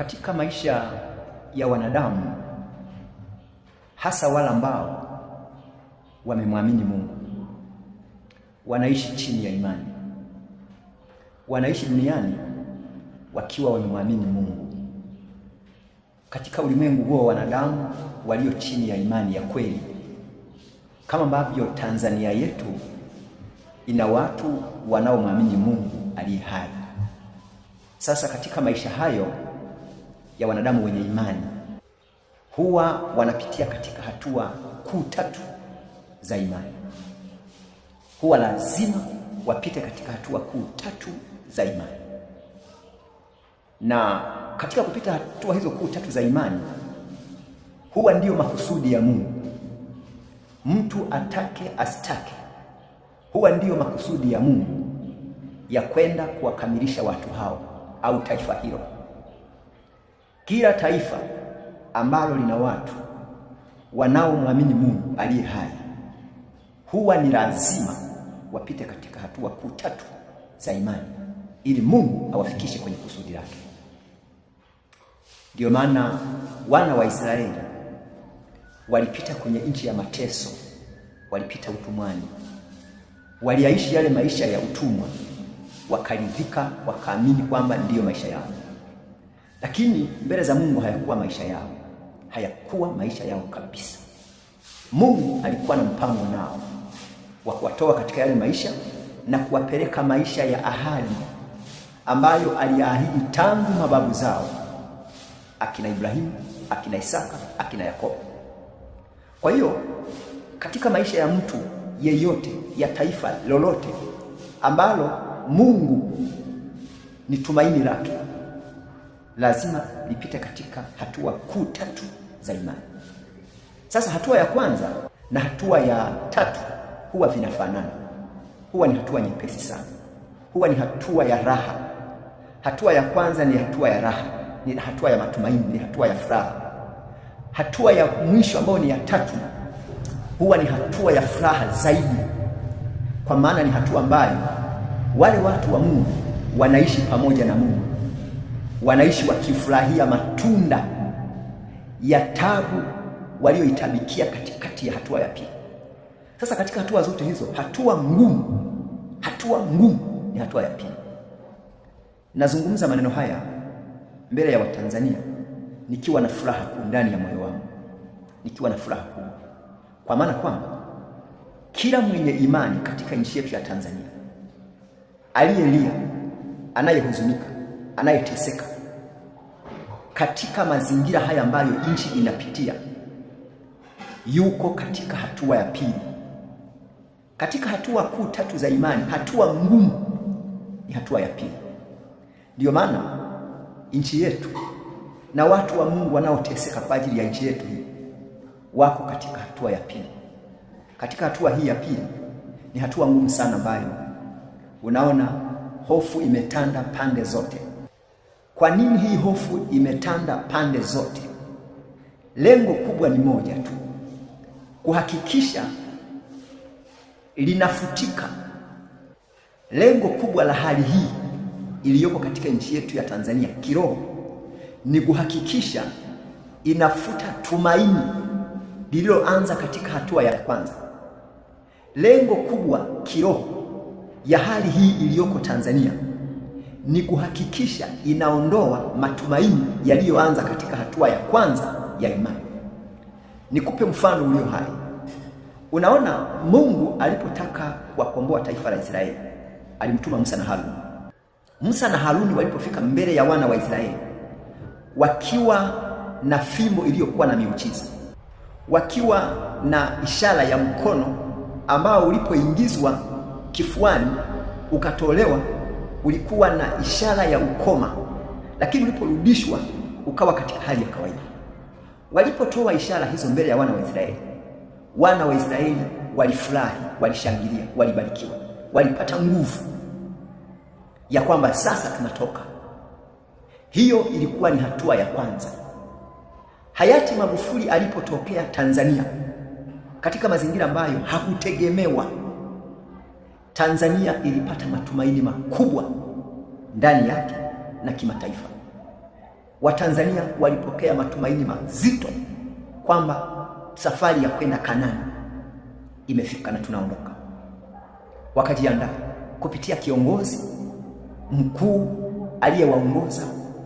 Katika maisha ya wanadamu, hasa wale ambao wamemwamini Mungu, wanaishi chini ya imani, wanaishi duniani wakiwa wamemwamini Mungu. Katika ulimwengu huo wanadamu walio chini ya imani ya kweli, kama ambavyo Tanzania yetu ina watu wanaomwamini Mungu aliye hai. Sasa katika maisha hayo ya wanadamu wenye imani, huwa wanapitia katika hatua kuu tatu za imani. Huwa lazima wapite katika hatua kuu tatu za imani, na katika kupita hatua hizo kuu tatu za imani, huwa ndiyo makusudi ya Mungu. Mtu atake asitake, huwa ndiyo makusudi ya Mungu ya kwenda kuwakamilisha watu hao au taifa hilo. Kila taifa ambalo lina watu wanaomwamini Mungu aliye hai, huwa ni lazima wapite katika hatua kuu tatu za imani ili Mungu awafikishe kwenye kusudi lake. Ndio maana wana wa Israeli walipita kwenye nchi ya mateso, walipita utumwani, waliaishi yale maisha ya utumwa, wakaridhika, wakaamini kwamba ndiyo maisha yao. Lakini mbele za Mungu hayakuwa maisha yao, hayakuwa maisha yao kabisa. Mungu alikuwa na mpango nao wa kuwatoa katika yale maisha na kuwapeleka maisha ya ahadi ambayo aliahidi tangu mababu zao, akina Ibrahimu, akina Isaka, akina Yakobo. Kwa hiyo katika maisha ya mtu yeyote, ya taifa lolote ambalo Mungu ni tumaini lake, lazima lipite katika hatua kuu tatu za imani. Sasa hatua ya kwanza na hatua ya tatu huwa vinafanana, huwa ni hatua nyepesi sana, huwa ni hatua ya raha. Hatua ya kwanza ni hatua ya raha, ni hatua ya matumaini, ni hatua ya furaha. Hatua ya mwisho ambayo ni ya tatu huwa ni hatua ya furaha zaidi, kwa maana ni hatua ambayo wale watu wa Mungu wanaishi pamoja na Mungu, wanaishi wakifurahia matunda ya tabu walioitabikia katikati ya hatua ya pili. Sasa katika hatua zote hizo, hatua ngumu ni hatua ya pili. Nazungumza maneno haya mbele ya Watanzania nikiwa na furaha kuu ndani ya moyo wangu, nikiwa na furaha kuu, kwa maana kwamba kila mwenye imani katika nchi yetu ya Tanzania, aliyelia, anayehuzunika, anayeteseka katika mazingira haya ambayo nchi inapitia, yuko katika hatua ya pili. Katika hatua kuu tatu za imani, hatua ngumu ni hatua ya pili. Ndiyo maana nchi yetu na watu wa Mungu wanaoteseka kwa ajili ya nchi yetu hii wako katika hatua ya pili. Katika hatua hii ya pili ni hatua ngumu sana ambayo unaona hofu imetanda pande zote. Kwa nini hii hofu imetanda pande zote? Lengo kubwa ni moja tu, kuhakikisha linafutika. Lengo kubwa la hali hii iliyoko katika nchi yetu ya Tanzania kiroho ni kuhakikisha inafuta tumaini lililoanza katika hatua ya kwanza. Lengo kubwa kiroho ya hali hii iliyoko Tanzania ni kuhakikisha inaondoa matumaini yaliyoanza katika hatua ya kwanza ya imani. Nikupe mfano ulio hai. Unaona, Mungu alipotaka kuwakomboa taifa la Israeli, alimtuma Musa na Haruni. Musa na Haruni walipofika mbele ya wana wa Israeli wakiwa na fimbo iliyokuwa na miujiza, wakiwa na ishara ya mkono ambao ulipoingizwa kifuani ukatolewa, ulikuwa na ishara ya ukoma, lakini uliporudishwa ukawa katika hali ya kawaida. Walipotoa ishara hizo mbele ya wana wa Israeli, wana wa Israeli walifurahi, walishangilia, walibarikiwa, walipata nguvu ya kwamba sasa tunatoka. Hiyo ilikuwa ni hatua ya kwanza. Hayati Magufuli alipotokea Tanzania katika mazingira ambayo hakutegemewa, Tanzania ilipata matumaini makubwa ndani yake na kimataifa. Watanzania walipokea matumaini mazito kwamba safari ya kwenda Kanaani imefika na tunaondoka. Wakajiandaa kupitia kiongozi mkuu aliyewaongoza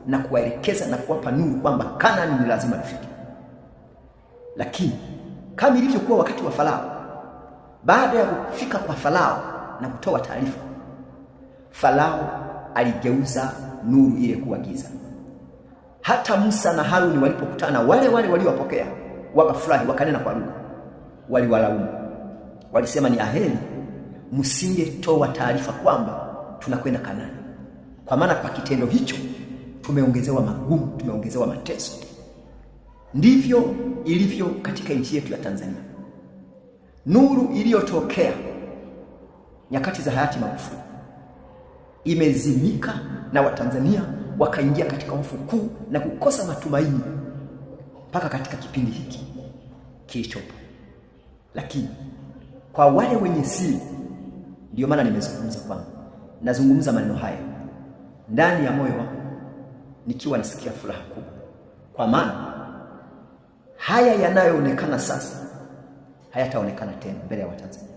na kuwaelekeza na kuwapa nuru kwamba Kanaani ni lazima ifike. Lakini kama ilivyokuwa wakati wa Farao, baada ya kufika kwa Farao na kutoa taarifa, Farao aligeuza nuru ile kuwa giza. Hata Musa na Haruni walipokutana, wale waliowapokea wakafurahi, wakanena kwa lugha, waliwalaumu. Walisema ni aheri msingetoa taarifa kwamba tunakwenda Kanaani, kwa maana kwa kitendo hicho tumeongezewa magumu, tumeongezewa mateso. Ndivyo ilivyo katika nchi yetu ya Tanzania. Nuru iliyotokea nyakati za hayati Magufuli imezimika na Watanzania wakaingia katika hofu kuu na kukosa matumaini mpaka katika kipindi hiki kilichopo. Lakini kwa wale wenye siri, ndio maana nimezungumza kwamba nazungumza maneno haya ndani ya moyo wangu nikiwa nasikia furaha kubwa, kwa maana haya yanayoonekana sasa hayataonekana tena mbele ya Watanzania.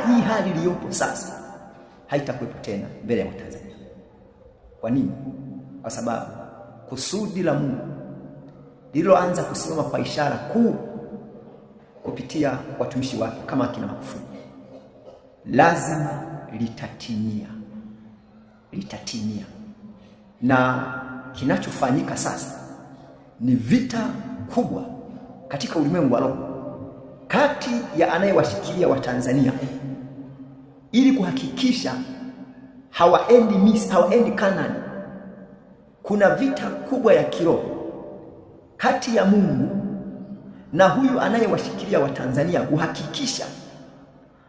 Hii hali iliyopo sasa haitakuwepo tena mbele ya Watanzania. Kwa nini? Kwa sababu kusudi la Mungu lililoanza kusimama kwa ishara kuu kupitia watumishi wake kama akina Magufuli lazima litatimia. Na kinachofanyika sasa ni vita kubwa katika ulimwengu wa roho kati ya anayewashikilia Watanzania ili kuhakikisha hawaendi Kanaani. Kuna vita kubwa ya kiroho kati ya Mungu na huyu anayewashikilia Watanzania kuhakikisha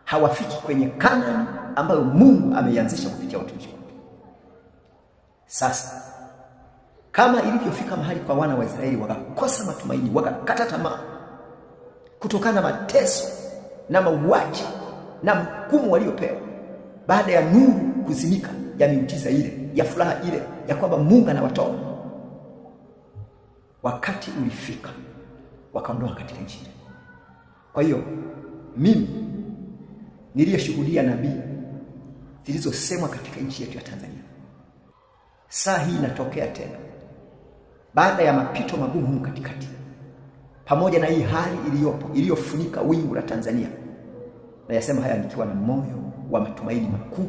hawafiki kwenye Kanaani ambayo Mungu ameianzisha kupitia watumishi wake. Sasa kama ilivyofika mahali kwa wana wa Israeli wakakosa matumaini, wakakata tamaa kutokana na mateso na mauaji na hukumu waliopewa, baada ya nuru kuzimika ya miujiza ile, ya furaha ile ya kwamba Mungu anawatoa, wakati ulifika wakaondoka katika nchi ile. Kwa hiyo mimi niliyeshuhudia nabii zilizosemwa katika nchi yetu ya Tanzania, saa hii inatokea tena baada ya mapito magumu katikati, pamoja na hii hali iliyofunika wingu la Tanzania. Na yasema haya nikiwa na moyo wa matumaini makuu,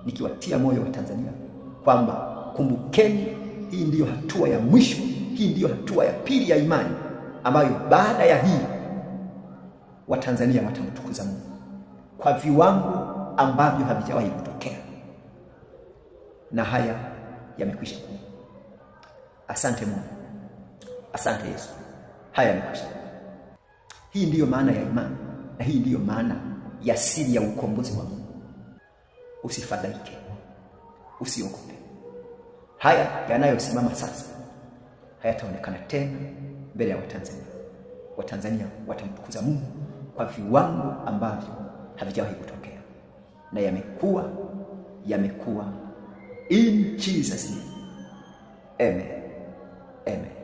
nikiwatia moyo wa Tanzania kwamba kumbukeni, hii ndiyo hatua ya mwisho, hii ndiyo hatua ya pili ya imani, ambayo baada ya hii Watanzania watamtukuza Mungu kwa viwango ambavyo havijawahi kutokea. Na haya yamekwisha kuwa. Asante Mungu, asante Yesu, haya yamekwisha. Hii ndiyo maana ya imani, na hii ndiyo maana ya siri ya ukombozi wa Mungu. Usifadhaike, usiogope. Haya yanayosimama sasa hayataonekana tena mbele ya Watanzania. Watanzania watamtukuza Mungu kwa viwango ambavyo havijawahi kutokea, na yamekuwa in Jesus name. Amen. Amen.